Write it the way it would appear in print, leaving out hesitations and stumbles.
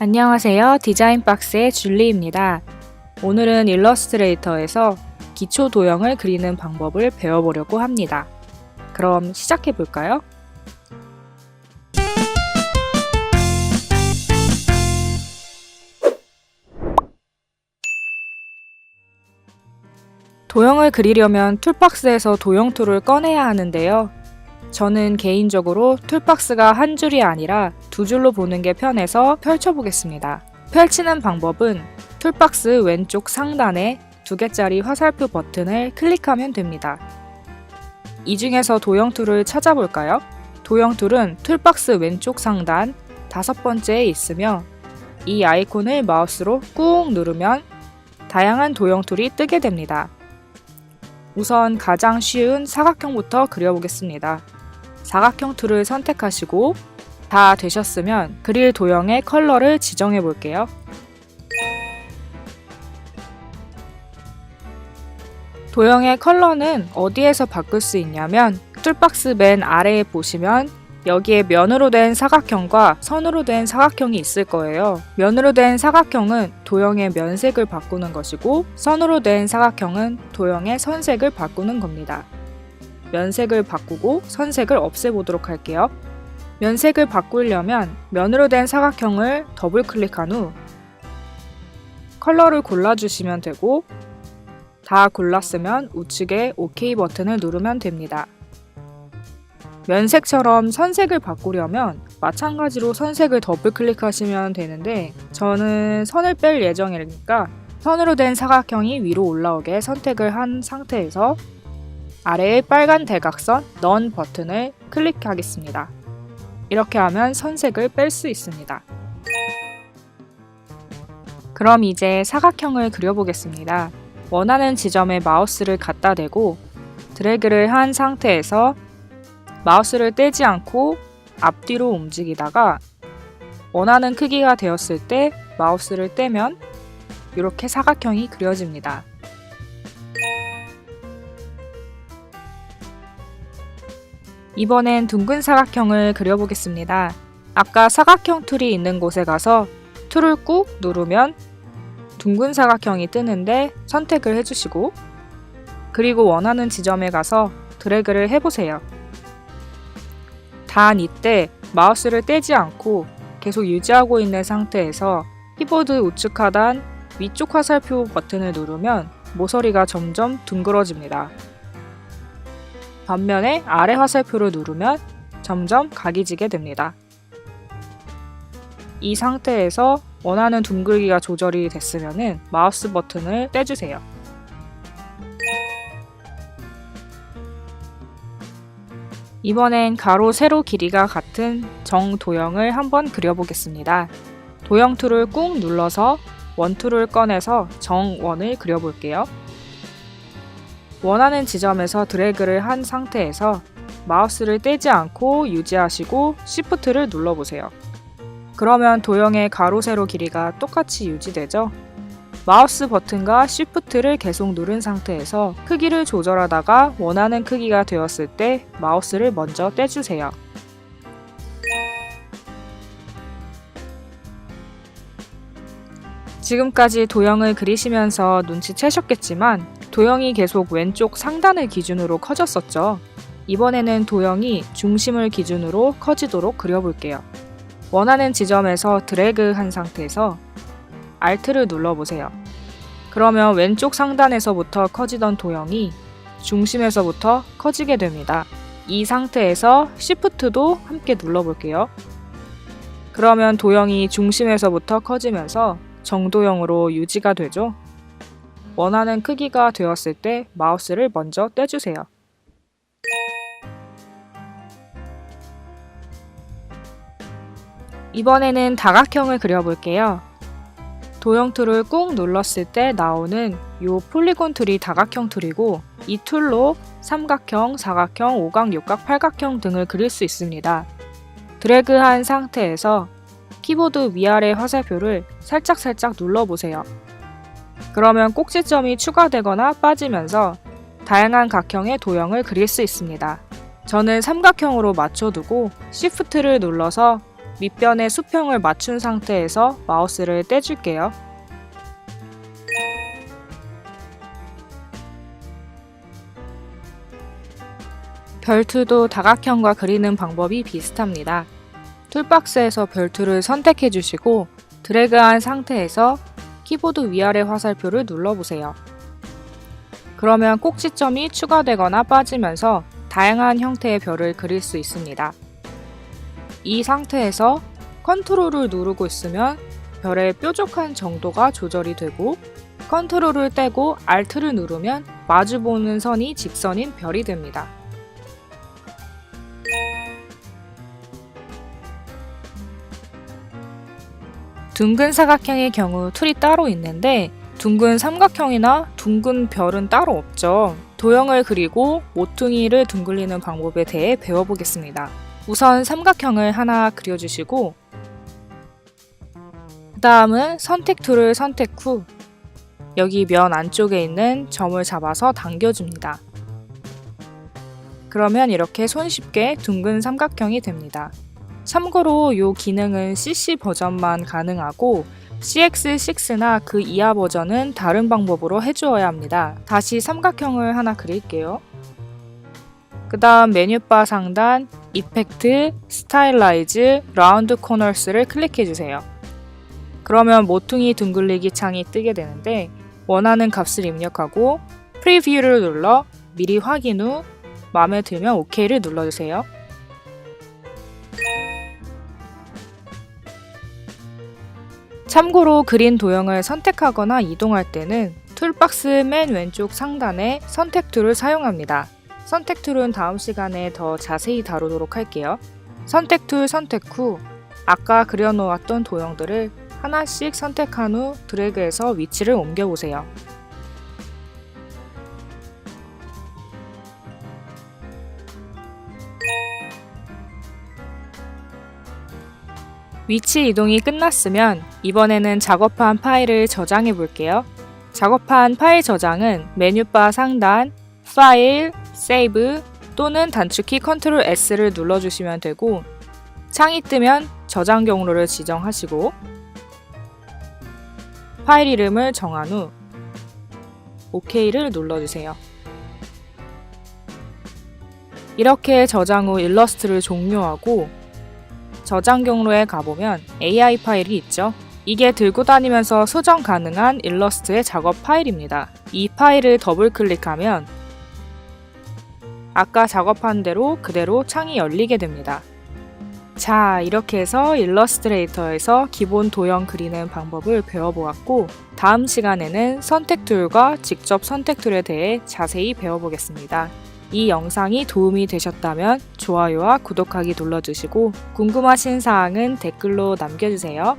안녕하세요. 디자인박스의 줄리입니다. 오늘은 일러스트레이터에서 기초 도형을 그리는 방법을 배워보려고 합니다. 그럼 시작해 볼까요? 도형을 그리려면 툴박스에서 도형 툴을 꺼내야 하는데요. 저는 개인적으로 툴박스가 한 줄이 아니라 두 줄로 보는 게 편해서 펼쳐보겠습니다. 펼치는 방법은 툴박스 왼쪽 상단에 2개짜리 화살표 버튼을 클릭하면 됩니다. 이 중에서 도형 툴을 찾아볼까요? 도형 툴은 툴박스 왼쪽 상단 5번째에 있으며 이 아이콘을 마우스로 꾹 누르면 다양한 도형 툴이 뜨게 됩니다. 우선 가장 쉬운 사각형부터 그려보겠습니다. 사각형 툴을 선택하시고 다 되셨으면 그릴 도형의 컬러를 지정해 볼게요. 도형의 컬러는 어디에서 바꿀 수 있냐면 툴박스 맨 아래에 보시면 여기에 면으로 된 사각형과 선으로 된 사각형이 있을 거예요. 면으로 된 사각형은 도형의 면색을 바꾸는 것이고 선으로 된 사각형은 도형의 선색을 바꾸는 겁니다. 면색을 바꾸고 선색을 없애보도록 할게요. 면색을 바꾸려면 면으로 된 사각형을 더블 클릭한 후 컬러를 골라주시면 되고 다 골랐으면 우측에 OK 버튼을 누르면 됩니다. 면색처럼 선색을 바꾸려면 마찬가지로 선색을 더블 클릭하시면 되는데 저는 선을 뺄 예정이니까 선으로 된 사각형이 위로 올라오게 선택을 한 상태에서 아래의 빨간 대각선 None 버튼을 클릭하겠습니다. 이렇게 하면 선색을 뺄 수 있습니다. 그럼 이제 사각형을 그려보겠습니다. 원하는 지점에 마우스를 갖다 대고 드래그를 한 상태에서 마우스를 떼지 않고 앞뒤로 움직이다가 원하는 크기가 되었을 때 마우스를 떼면 이렇게 사각형이 그려집니다. 이번엔 둥근 사각형을 그려보겠습니다. 아까 사각형 툴이 있는 곳에 가서 툴을 꾹 누르면 둥근 사각형이 뜨는데 선택을 해주시고 그리고 원하는 지점에 가서 드래그를 해보세요. 단 이때 마우스를 떼지 않고 계속 유지하고 있는 상태에서 키보드 우측 하단 위쪽 화살표 버튼을 누르면 모서리가 점점 둥그러집니다. 반면에 아래 화살표를 누르면 점점 각이 지게 됩니다. 이 상태에서 원하는 둥글기가 조절이 됐으면 마우스 버튼을 떼주세요. 이번엔 가로, 세로 길이가 같은 정도형을 한번 그려보겠습니다. 도형 툴을 꾹 눌러서 원툴을 꺼내서 정원을 그려볼게요. 원하는 지점에서 드래그를 한 상태에서 마우스를 떼지 않고 유지하시고 Shift를 눌러보세요. 그러면 도형의 가로, 세로 길이가 똑같이 유지되죠? 마우스 버튼과 Shift를 계속 누른 상태에서 크기를 조절하다가 원하는 크기가 되었을 때 마우스를 먼저 떼주세요. 지금까지 도형을 그리시면서 눈치채셨겠지만 도형이 계속 왼쪽 상단을 기준으로 커졌었죠. 이번에는 도형이 중심을 기준으로 커지도록 그려볼게요. 원하는 지점에서 드래그 한 상태에서 Alt를 눌러보세요. 그러면 왼쪽 상단에서부터 커지던 도형이 중심에서부터 커지게 됩니다. 이 상태에서 Shift도 함께 눌러볼게요. 그러면 도형이 중심에서부터 커지면서 정도형으로 유지가 되죠. 원하는 크기가 되었을 때 마우스를 먼저 떼주세요. 이번에는 다각형을 그려볼게요. 도형 툴을 꾹 눌렀을 때 나오는 이 폴리곤 툴이 다각형 툴이고 이 툴로 삼각형, 사각형, 오각, 육각, 팔각형 등을 그릴 수 있습니다. 드래그한 상태에서 키보드 위아래 화살표를 살짝살짝 눌러보세요. 그러면 꼭지점이 추가되거나 빠지면서 다양한 각형의 도형을 그릴 수 있습니다. 저는 삼각형으로 맞춰두고 Shift를 눌러서 밑변에 수평을 맞춘 상태에서 마우스를 떼줄게요. 별투도 다각형과 그리는 방법이 비슷합니다. 툴박스에서 별투를 선택해 주시고 드래그한 상태에서 키보드 위아래 화살표를 눌러보세요. 그러면 꼭지점이 추가되거나 빠지면서 다양한 형태의 별을 그릴 수 있습니다. 이 상태에서 컨트롤을 누르고 있으면 별의 뾰족한 정도가 조절이 되고 컨트롤을 떼고 Alt를 누르면 마주보는 선이 직선인 별이 됩니다. 둥근 사각형의 경우 툴이 따로 있는데 둥근 삼각형이나 둥근 별은 따로 없죠. 도형을 그리고 모퉁이를 둥글리는 방법에 대해 배워보겠습니다. 우선 삼각형을 하나 그려주시고 그 다음은 선택 툴을 선택 후 여기 면 안쪽에 있는 점을 잡아서 당겨줍니다. 그러면 이렇게 손쉽게 둥근 삼각형이 됩니다. 참고로 이 기능은 CC 버전만 가능하고 CX6나 그 이하 버전은 다른 방법으로 해주어야 합니다. 다시 삼각형을 하나 그릴게요. 그 다음 메뉴바 상단 이펙트, 스타일라이즈, 라운드 코너스를 클릭해주세요. 그러면 모퉁이 둥글리기 창이 뜨게 되는데 원하는 값을 입력하고 프리뷰를 눌러 미리 확인 후 마음에 들면 OK를 눌러주세요. 참고로 그린 도형을 선택하거나 이동할 때는 툴박스 맨 왼쪽 상단에 선택 툴을 사용합니다. 선택 툴은 다음 시간에 더 자세히 다루도록 할게요. 선택 툴 선택 후 아까 그려놓았던 도형들을 하나씩 선택한 후 드래그해서 위치를 옮겨보세요. 위치 이동이 끝났으면 이번에는 작업한 파일을 저장해 볼게요. 작업한 파일 저장은 메뉴바 상단 파일, 세이브 또는 단축키 컨트롤 S를 눌러주시면 되고 창이 뜨면 저장 경로를 지정하시고 파일 이름을 정한 후 OK를 눌러주세요. 이렇게 저장 후 일러스트를 종료하고 저장 경로에 가보면 AI 파일이 있죠. 이게 들고 다니면서 수정 가능한 일러스트의 작업 파일입니다. 이 파일을 더블 클릭하면 아까 작업한 대로 그대로 창이 열리게 됩니다. 자, 이렇게 해서 일러스트레이터에서 기본 도형 그리는 방법을 배워보았고 다음 시간에는 선택 툴과 직접 선택 툴에 대해 자세히 배워보겠습니다. 이 영상이 도움이 되셨다면 좋아요와 구독하기 눌러주시고 궁금하신 사항은 댓글로 남겨주세요.